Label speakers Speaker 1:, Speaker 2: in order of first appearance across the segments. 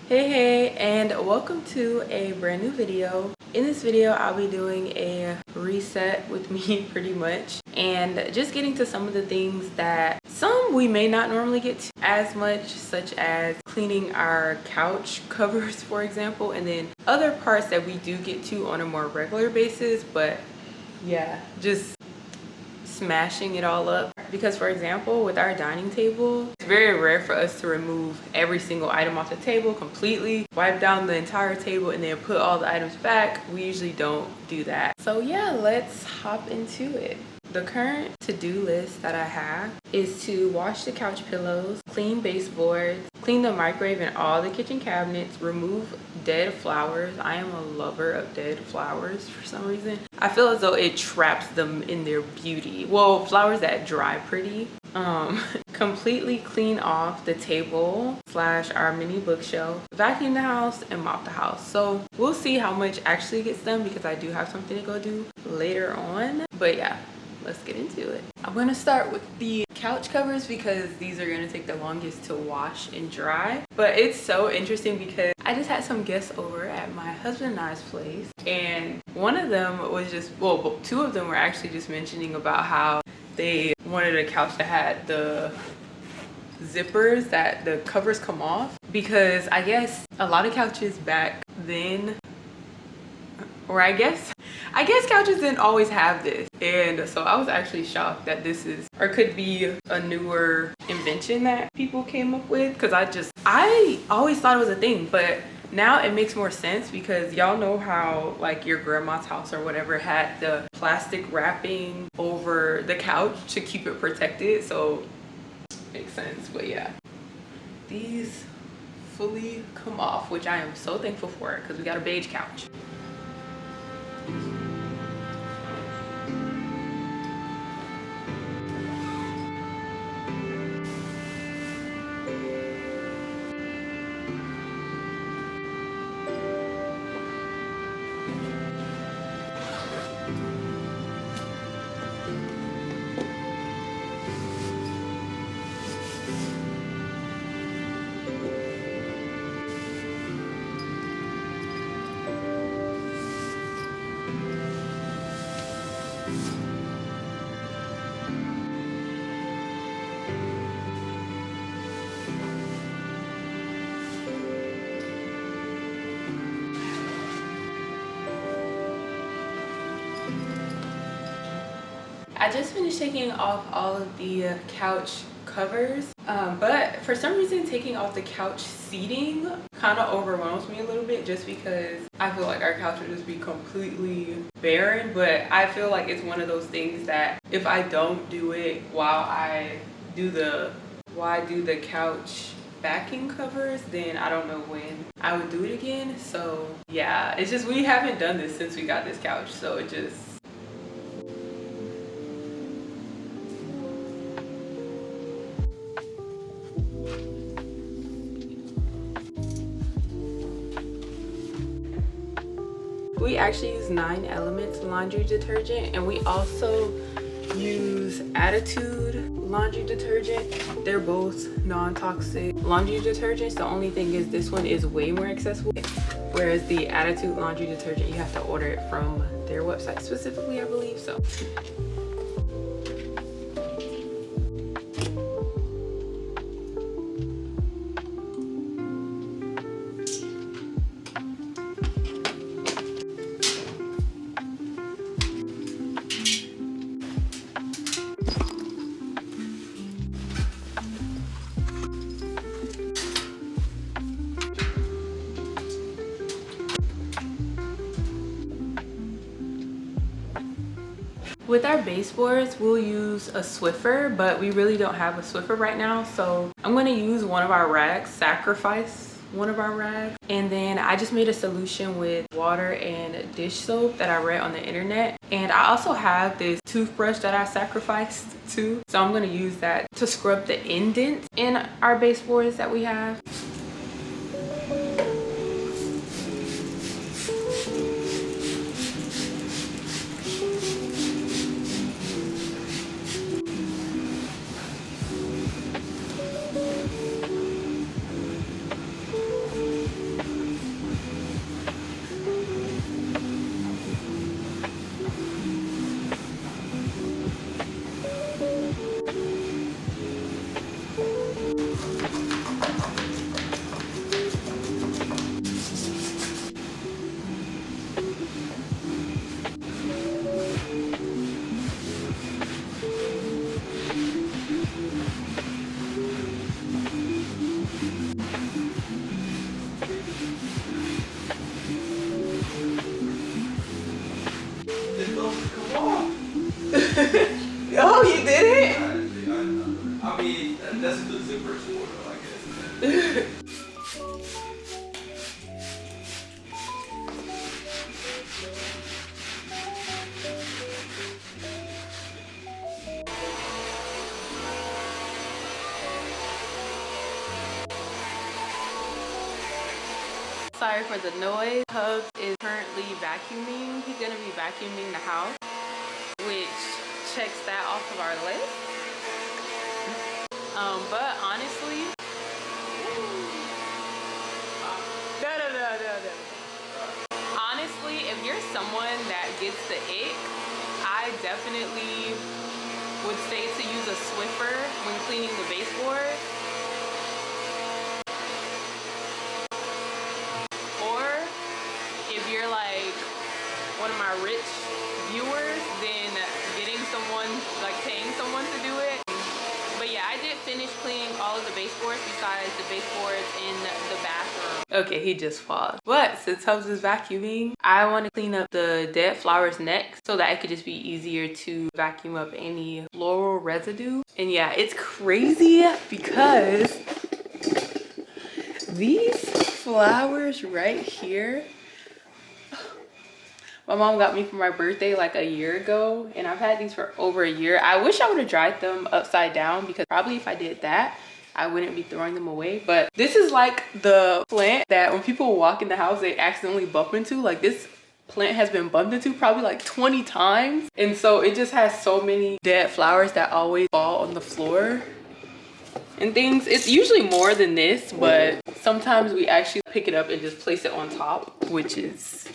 Speaker 1: Hey, and welcome to a brand new video. In this video, I'll be doing a reset with me pretty much, and just getting to some of the things that some we may not normally get to as much, such as cleaning our couch covers, for example, and then other parts that we do get to on a more regular basis. But yeah, just smashing it all up, because for example with our dining table, it's very rare for us to remove every single item off the table completely, wipe down the entire table, and then put all the items back. We usually don't do that. So yeah, let's hop into it. The current to-do list that I have is to wash the couch pillows, clean baseboards, clean the microwave and all the kitchen cabinets, remove dead flowers. I am a lover of dead flowers for some reason. I feel as though it traps them in their beauty. Well, flowers that dry pretty. Completely clean off the table / our mini bookshelf, vacuum the house, and mop the house. So we'll see how much actually gets done, because I do have something to go do later on. But yeah, let's get into it. I'm going to start with the couch covers because these are going to take the longest to wash and dry. But it's so interesting because I just had some guests over at my husband and I's place, and one of them was just, well, two of them were actually just mentioning about how they wanted a couch that had the zippers that the covers come off, because I guess a lot of couches back then, or I guess couches didn't always have this. And so I was actually shocked that this is, or could be, a newer invention that people came up with, because I always thought it was a thing, but now it makes more sense, because y'all know how like your grandma's house or whatever had the plastic wrapping over the couch to keep it protected, so makes sense. But yeah, these fully come off, which I am so thankful for, because we got a beige couch. I just finished taking off all of the couch covers, but for some reason taking off the couch seating kind of overwhelms me a little bit, just because I feel like our couch would just be completely barren. But I feel like it's one of those things that if I don't do it while I do the couch backing covers, then I don't know when I would do it again. So yeah, it's just, we haven't done this since we got this couch, so it just, we actually use 9 Elements laundry detergent, and we also use Attitude laundry detergent. They're both non-toxic laundry detergents. The only thing is this one is way more accessible, whereas the Attitude laundry detergent, you have to order it from their website specifically, I believe. So with our baseboards, we'll use a Swiffer, but we really don't have a Swiffer right now. So I'm going to use one of our rags, sacrifice one of our rags. And then I just made a solution with water and dish soap that I read on the internet. And I also have this toothbrush that I sacrificed too. So I'm going to use that to scrub the indents in our baseboards that we have. it?
Speaker 2: I mean, that's the zipper more though, I guess.
Speaker 1: Sorry for the noise. Hubs is currently vacuuming. He's gonna be vacuuming the house, which checks that off of our list. But honestly, honestly, if you're someone that gets the ick, I definitely would say to use a Swiffer when cleaning the baseboard. If you're like one of my rich viewers, then getting someone, like paying someone to do it. But yeah, I did finish cleaning all of the baseboards besides the baseboards in the bathroom. Okay, he just paused. But since Hubs is vacuuming, I want to clean up the dead flowers next so that it could just be easier to vacuum up any floral residue. And yeah, it's crazy because these flowers right here, my mom got me for my birthday like a year ago, and I've had these for over a year. I wish I would have dried them upside down, because probably if I did that, I wouldn't be throwing them away. But this is like the plant that when people walk in the house, they accidentally bump into. Like, this plant has been bumped into probably like 20 times. And so it just has so many dead flowers that always fall on the floor and things. It's usually more than this, but sometimes we actually pick it up and just place it on top, which is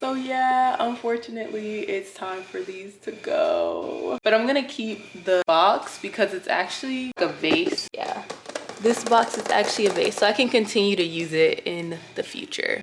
Speaker 1: so yeah, unfortunately it's time for these to go. But I'm gonna keep the box because it's actually a vase. Yeah, this box is actually a vase, so I can continue to use it in the future.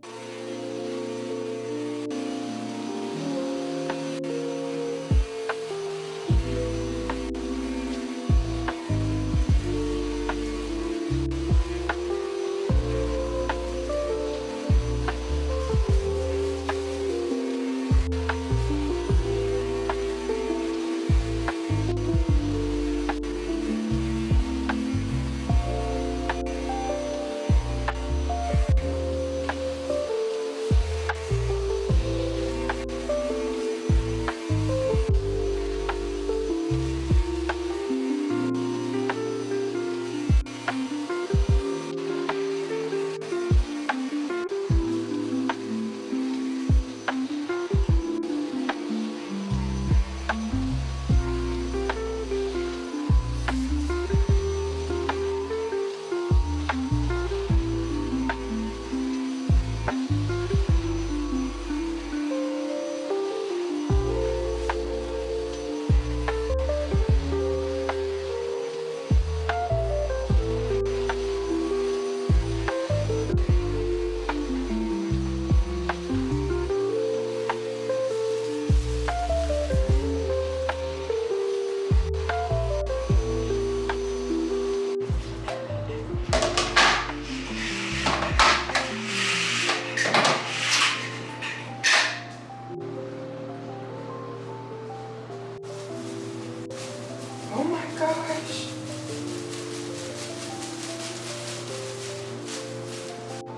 Speaker 1: Oh my gosh.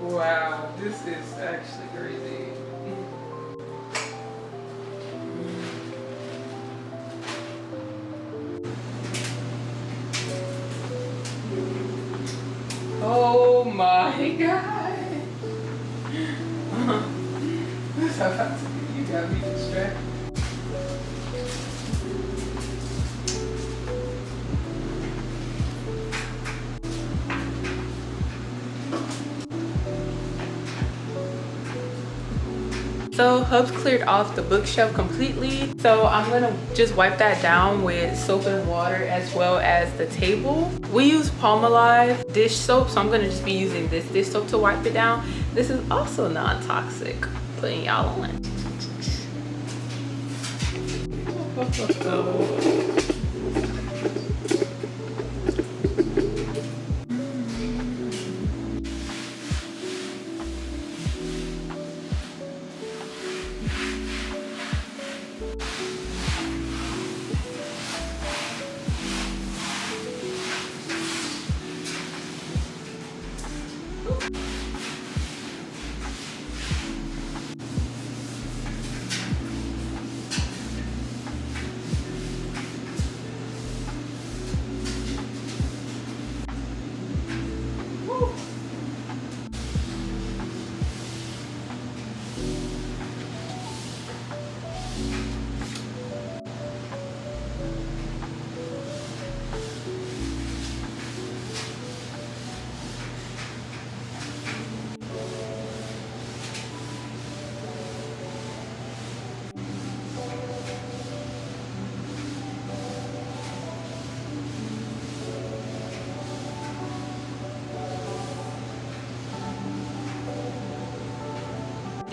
Speaker 1: Wow, this is actually crazy. Oh my god. What's about to be? You got me distracted. So Hubs cleared off the bookshelf completely. So I'm gonna just wipe that down with soap and water, as well as the table. We use Palmolive dish soap, so I'm gonna just be using this dish soap to wipe it down. This is also non-toxic, putting y'all on.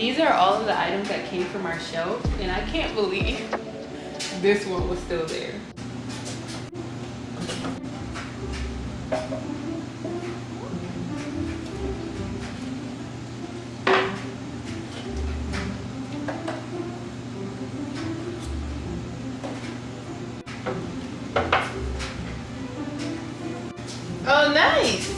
Speaker 1: These are all of the items that came from our shelf, and I can't believe this one was still there. Oh, nice.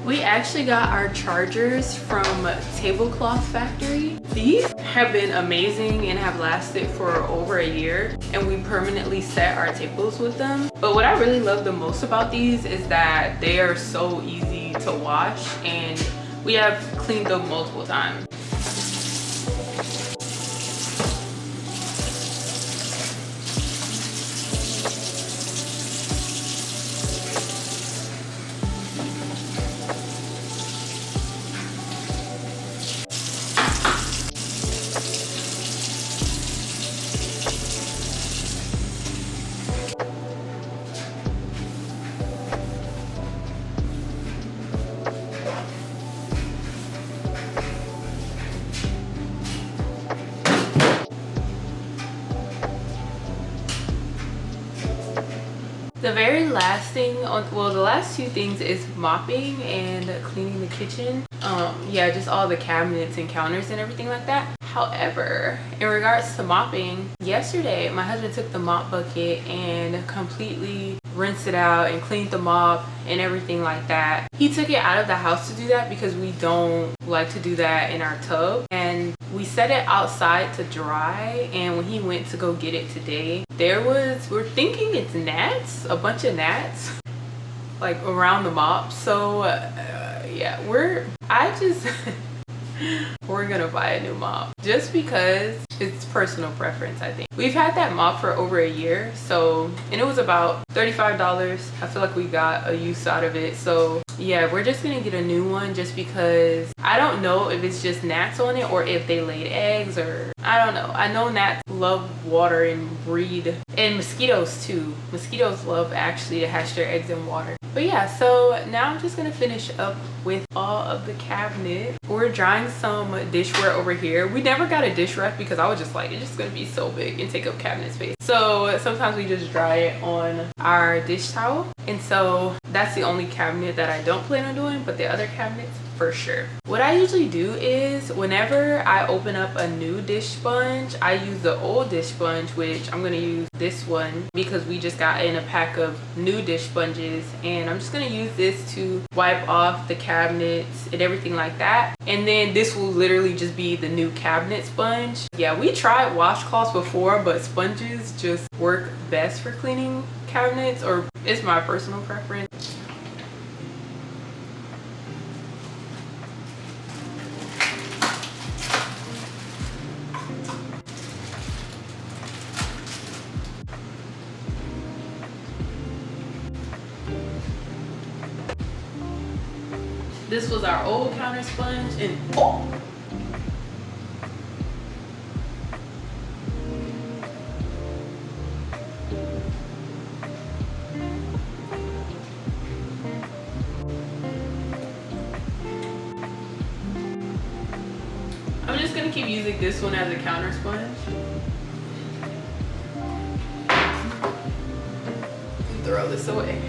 Speaker 1: We actually got our chargers from Tablecloth Factory. These have been amazing and have lasted for over a year, and we permanently set our tables with them. But what I really love the most about these is that they are so easy to wash, and we have cleaned them multiple times. The very last thing, well, the last two things is mopping and cleaning the kitchen. Yeah, just all the cabinets and counters and everything like that. However, in regards to mopping, yesterday my husband took the mop bucket and completely rinsed it out and cleaned the mop and everything like that. He took it out of the house to do that because we don't like to do that in our tub, and we set it outside to dry. And when he went to go get it today, we're thinking it's gnats, a bunch of gnats like around the mop. So yeah, we're gonna buy a new mop just because it's personal preference. I think we've had that mop for over a year, so, and it was about $35. I feel like we got a use out of it. So yeah, we're just gonna get a new one just because I don't know if it's just gnats on it or if they laid eggs, or I don't know. I know gnats love water and breed, and mosquitoes too. Mosquitoes love actually to hatch their eggs in water. But yeah, so now I'm just gonna finish up with all of the cabinet. We're drying some dishware over here. We never got a dish rack because I was just like, it's just gonna be so big and take up cabinet space. So sometimes we just dry it on our dish towel. And so that's the only cabinet that I don't plan on doing, but the other cabinets for sure. What I usually do is whenever I open up a new dish sponge, I use the old dish sponge, which I'm gonna use this one because we just got in a pack of new dish sponges, and I'm just gonna use this to wipe off the cabinets and everything like that. And then this will literally just be the new cabinet sponge. Yeah, we tried washcloths before, but sponges just work best for cleaning cabinets, or it's my personal preference. This was our old counter sponge, and oh! I'm just gonna keep using this one as a counter sponge. Throw this away.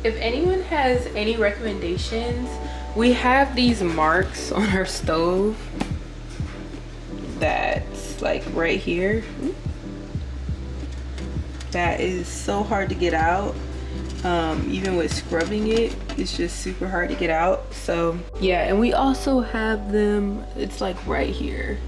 Speaker 1: If anyone has any recommendations, we have these marks on our stove that's like right here. That is so hard to get out. Even with scrubbing it, it's just super hard to get out. So yeah, and we also have them, it's like right here.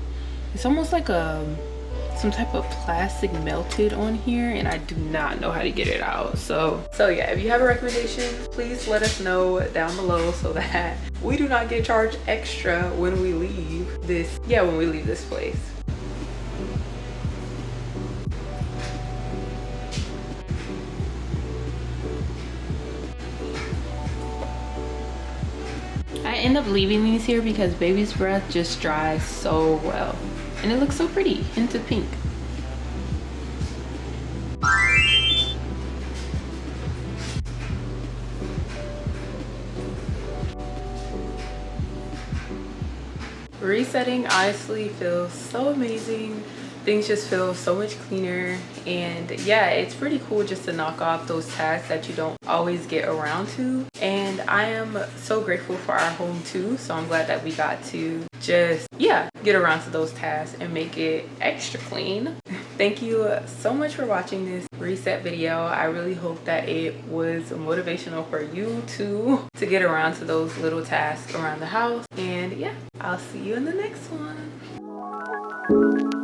Speaker 1: It's almost like some type of plastic melted on here, and I do not know how to get it out. So yeah, if you have a recommendation, please let us know down below so that we do not get charged extra when we leave this, when we leave this place. I end up leaving these here because baby's breath just dries so well. And it looks so pretty, hint of pink. Resetting honestly feels so amazing. Things just feel so much cleaner, and yeah, it's pretty cool just to knock off those tasks that you don't always get around to. And I am so grateful for our home too, so I'm glad that we got to just get around to those tasks and make it extra clean. Thank you so much for watching this reset video. I really hope that it was motivational for you too, to get around to those little tasks around the house. And yeah, I'll see you in the next one.